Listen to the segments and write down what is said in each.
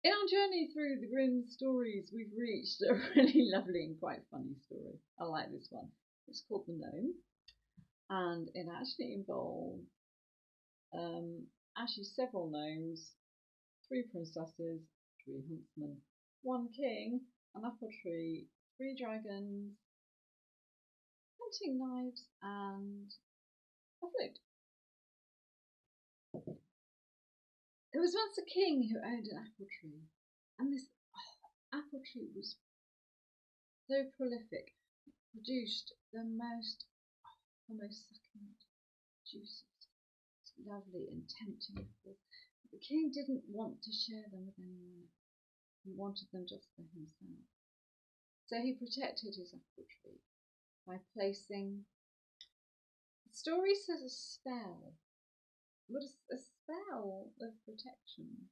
In our journey through the Grimm stories, we've reached a really lovely and quite funny story. I like this one. It's called The Gnome, and it actually involves actually several gnomes, three princesses, three huntsmen, one king, an apple tree, three dragons, hunting knives, and a flute. There was once a king who owned an apple tree, and this apple tree was so prolific, it produced the most succulent, juiciest, lovely and tempting apples. But the king didn't want to share them with anyone. He wanted them just for himself. So he protected his apple tree by placing, the story says, a spell. What is a spell of protection?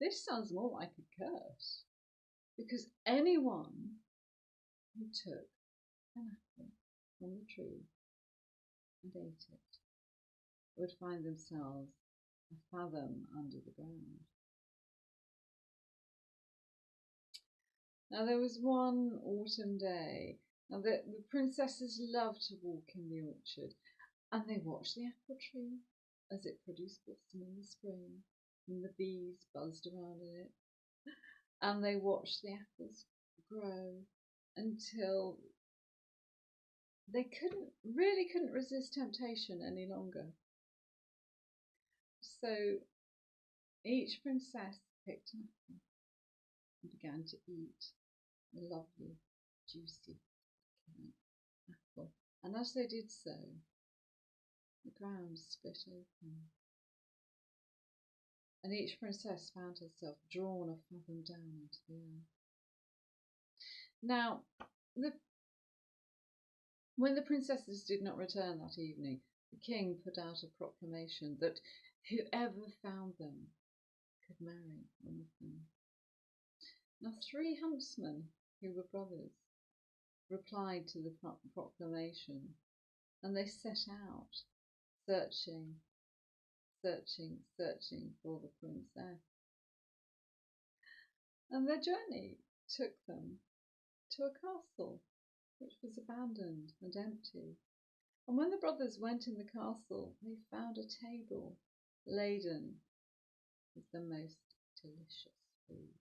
This sounds more like a curse, because anyone who took an apple from the tree and ate it would find themselves a fathom under the ground. Now there was one autumn day. Now the princesses loved to walk in the orchard, and they watched the apple tree as it produced blossom in the spring, and the bees buzzed around in it, and they watched the apples grow until they couldn't resist temptation any longer. So each princess picked an apple and began to eat a lovely, juicy apple. And as they did so, the ground split open, and each princess found herself drawn a fathom down into the earth. Now, when the princesses did not return that evening, the king put out a proclamation that whoever found them could marry one of them. Now, three huntsmen, who were brothers, replied to the proclamation, and they set out searching for the princess. And their journey took them to a castle which was abandoned and empty. And when the brothers went in the castle, they found a table laden with the most delicious food.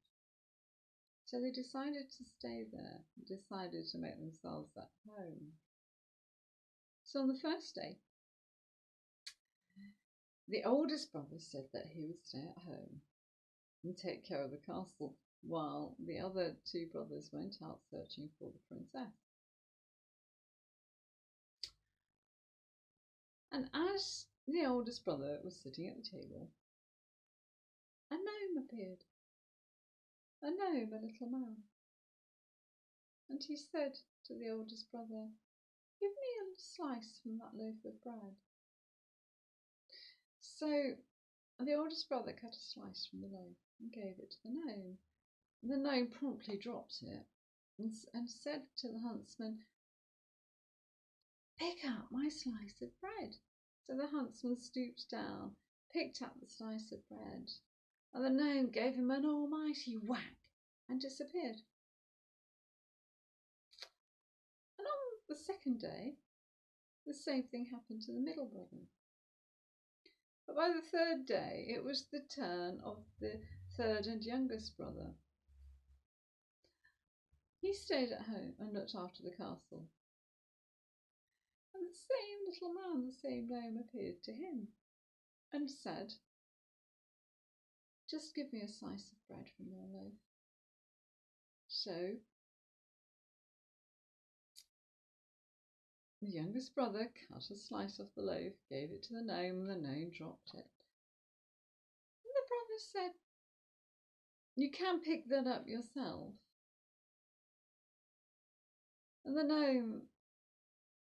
So they decided to stay there, decided to make themselves at home. So on the first day, the oldest brother said that he would stay at home and take care of the castle, while the other two brothers went out searching for the princess. And as the oldest brother was sitting at the table, a gnome appeared. A gnome, a little man. And he said to the oldest brother, "Give me a slice from that loaf of bread." So the oldest brother cut a slice from the loaf and gave it to the gnome. The gnome promptly dropped it and said to the huntsman, "Pick up my slice of bread." So the huntsman stooped down, picked up the slice of bread, and the gnome gave him an almighty whack and disappeared. And on the second day, the same thing happened to the middle brother. But by the third day, it was the turn of the third and youngest brother. He stayed at home and looked after the castle. And the same little man, the same gnome, appeared to him and said, "Just give me a slice of bread from your loaf." So the youngest brother cut a slice off the loaf, gave it to the gnome, and the gnome dropped it. And the brother said, "You can pick that up yourself." And the gnome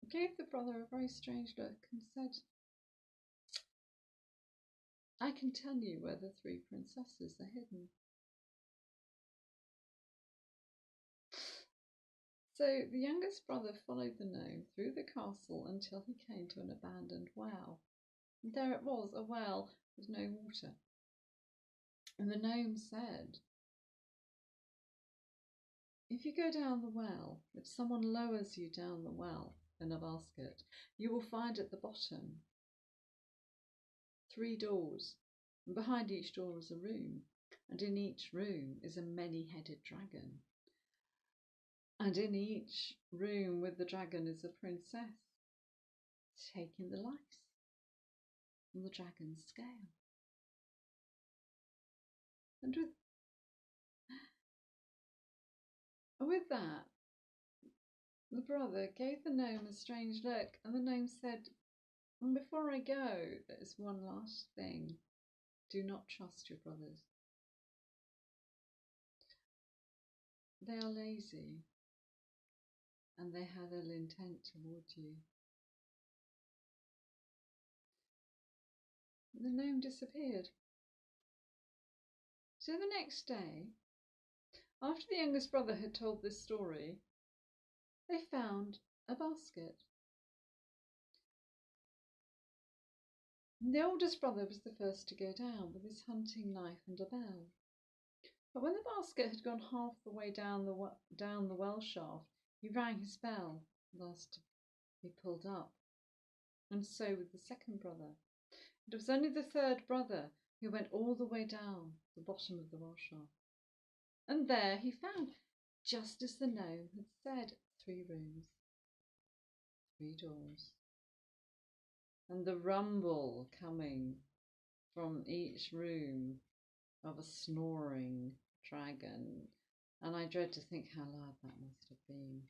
gave the brother a very strange look and said, "I can tell you where the three princesses are hidden." So the youngest brother followed the gnome through the castle until he came to an abandoned well. And there it was, a well with no water. And the gnome said, if you go down the well, if someone lowers you down the well in a basket, you will find at the bottom 3 doors, and behind each door is a room, and in each room is a many-headed dragon. And in each room with the dragon is a princess taking the lice from the dragon's scale. And with that, the brother gave the gnome a strange look, and the gnome said, and before I go, there's one last thing. Do not trust your brothers. They are lazy, and they had ill intent towards you. The gnome disappeared. So the next day, after the youngest brother had told this story, they found a basket. The oldest brother was the first to go down with his hunting knife and a bell. But when the basket had gone half the way down the well shaft, he rang his bell and asked to be pulled up. And so with the second brother. It was only the third brother who went all the way down the bottom of the well shaft. And there he found, just as the gnome had said, 3 rooms, 3 doors, and the rumble coming from each room of a snoring dragon, and I dread to think how loud that must have been.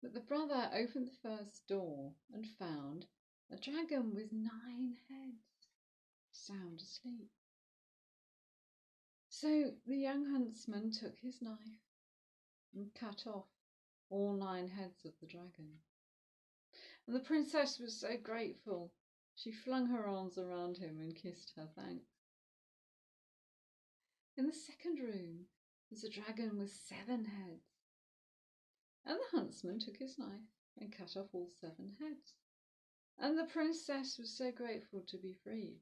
But the brother opened the first door and found a dragon with 9 heads, sound asleep. So the young huntsman took his knife and cut off all 9 heads of the dragon. And the princess was so grateful, she flung her arms around him and kissed her thanks. In the second room was a dragon with 7 heads, and the huntsman took his knife and cut off all 7 heads. And the princess was so grateful to be freed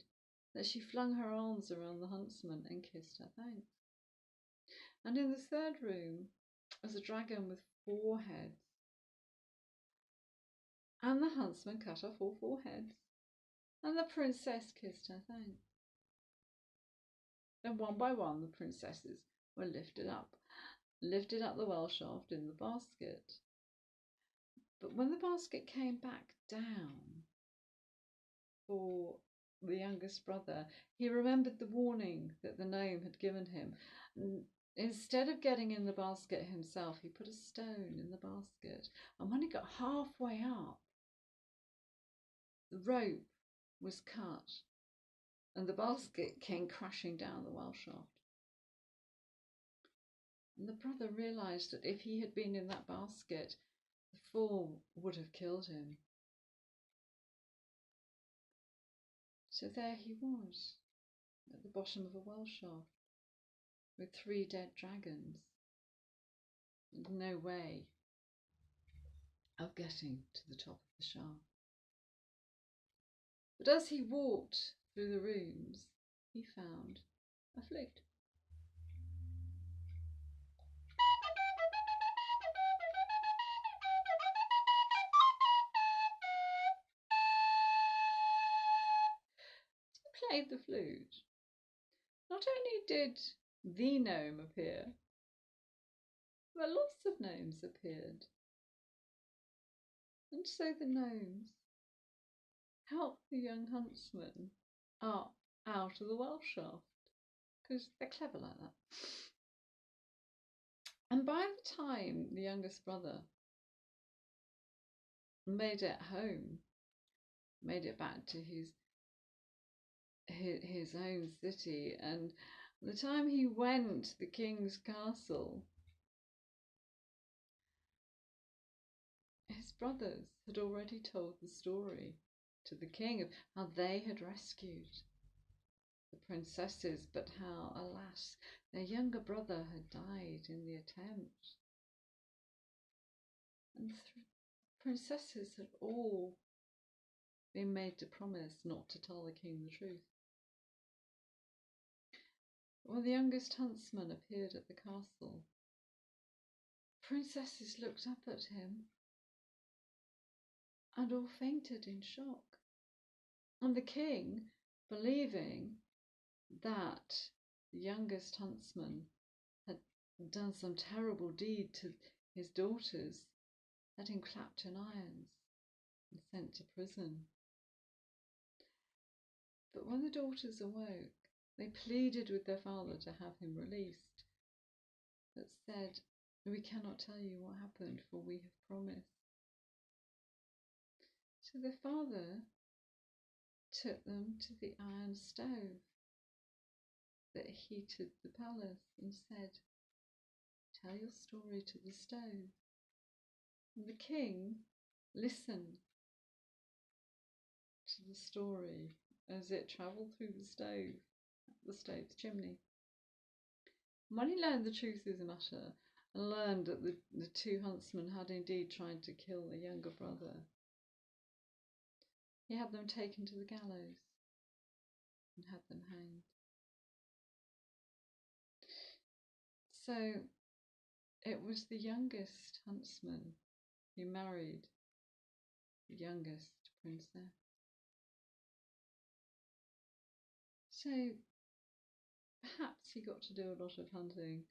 that she flung her arms around the huntsman and kissed her thanks. And in the third room was a dragon with 4 heads, and the huntsman cut off all 4 heads, and the princess kissed her thanks. And one by one the princesses were lifted up the well shaft in the basket. But when the basket came back down for the youngest brother, he remembered the warning that the gnome had given him. Instead of getting in the basket himself, he put a stone in the basket, and when he got halfway up, the rope was cut and the basket came crashing down the well shaft. And the brother realised that if he had been in that basket, the fall would have killed him. So there he was, at the bottom of a well shaft, with 3 dead dragons, and no way of getting to the top of the shaft. But as he walked through the rooms, he found a flute. He played the flute. Not only did the gnome appear, but lots of gnomes appeared. And so the gnomes helped the young huntsman up out of the well shaft, because they're clever like that. And by the time the youngest brother made it home, made it back to his own city, and the time he went to the king's castle, his brothers had already told the story to the king of how they had rescued the princesses, but how, alas, their younger brother had died in the attempt. And the princesses had all been made to promise not to tell the king the truth. When the youngest huntsman appeared at the castle, princesses looked up at him and all fainted in shock. And the king, believing that the youngest huntsman had done some terrible deed to his daughters, had him clapped in irons and sent to prison. But when the daughters awoke, they pleaded with their father to have him released, but said, "We cannot tell you what happened, for we have promised." So their father took them to the iron stove that heated the palace and said, "Tell your story to the stove." And the king listened to the story as it travelled through the stove's chimney. And when he learned the truth of the matter and learned that the two huntsmen had indeed tried to kill the younger brother, he had them taken to the gallows and had them hanged. So it was the youngest huntsman who married the youngest princess. So perhaps he got to do a lot of hunting,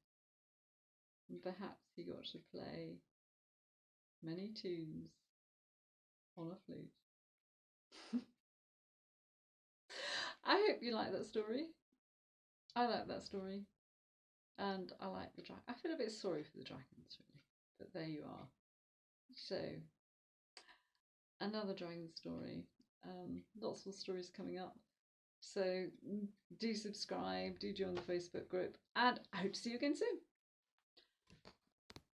and perhaps he got to play many tunes on a flute. I hope you like that story. I like that story. And I like the dragon. I feel a bit sorry for the dragons, really. But there you are. So, another dragon story. Lots more stories coming up. So, do subscribe, do join the Facebook group, and I hope to see you again soon.